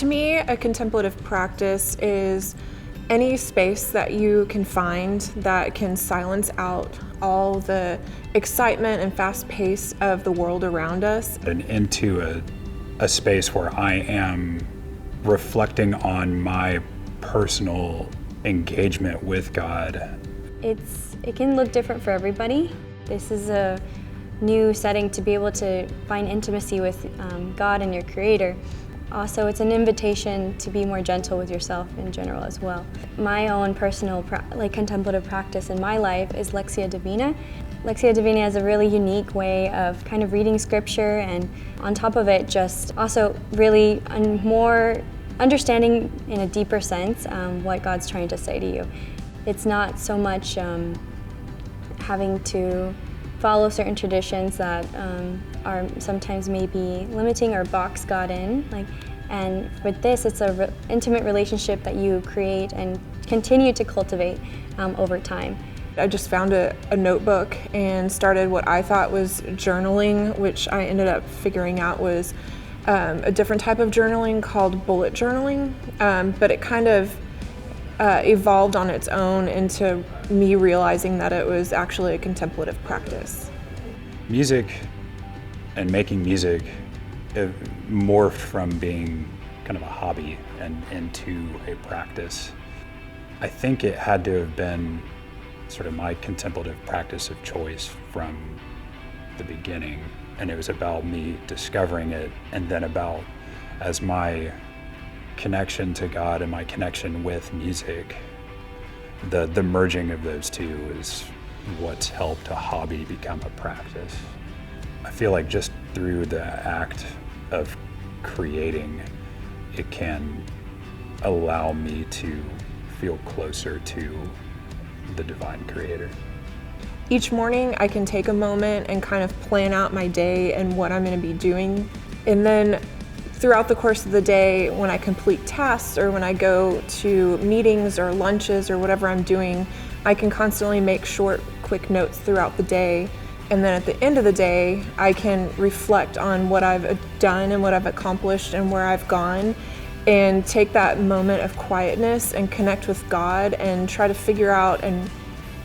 To me, a contemplative practice is any space that you can find that can silence out all the excitement and fast pace of the world around us. And into a space where I am reflecting on my personal engagement with God. It can look different for everybody. This is a new setting to be able to find intimacy with God and your Creator. Also, it's an invitation to be more gentle with yourself in general as well. My own personal contemplative practice in my life is Lectio Divina. Lectio Divina is a really unique way of kind of reading scripture, and on top of it, just also really more understanding in a deeper sense what God's trying to say to you. It's not so much having to follow certain traditions that are sometimes maybe limiting or box God in. And with this, it's an intimate relationship that you create and continue to cultivate over time. I just found a notebook and started what I thought was journaling, which I ended up figuring out was a different type of journaling called bullet journaling, but it kind of evolved on its own into me realizing that it was actually a contemplative practice. Music and making music morphed from being kind of a hobby and into a practice. I think it had to have been sort of my contemplative practice of choice from the beginning, and it was about me discovering it, and then about as my connection to God and my connection with music, the merging of those two is what's helped a hobby become a practice. I feel like just through the act of creating, it can allow me to feel closer to the divine creator. Each morning I can take a moment and kind of plan out my day and what I'm going to be doing, and then throughout the course of the day, when I complete tasks or when I go to meetings or lunches or whatever I'm doing, I can constantly make short, quick notes throughout the day. And then at the end of the day, I can reflect on what I've done and what I've accomplished and where I've gone, and take that moment of quietness and connect with God and try to figure out and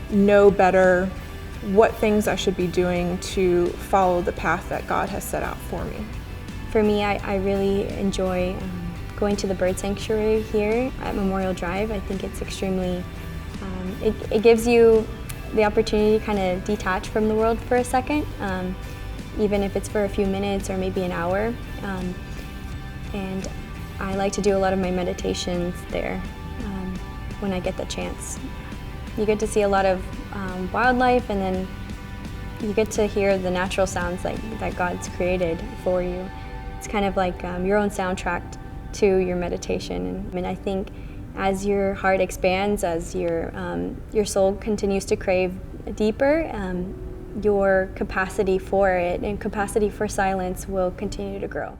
know better what things I should be doing to follow the path that God has set out for me. For me, I really enjoy going to the bird sanctuary here at Memorial Drive. I think it's extremely, it gives you the opportunity to kind of detach from the world for a second, even if it's for a few minutes or maybe an hour. And I like to do a lot of my meditations there when I get the chance. You get to see a lot of wildlife, and then you get to hear the natural sounds that God's created for you. It's kind of like your own soundtrack to your meditation. And I think as your heart expands, as your soul continues to crave deeper, your capacity for it and capacity for silence will continue to grow.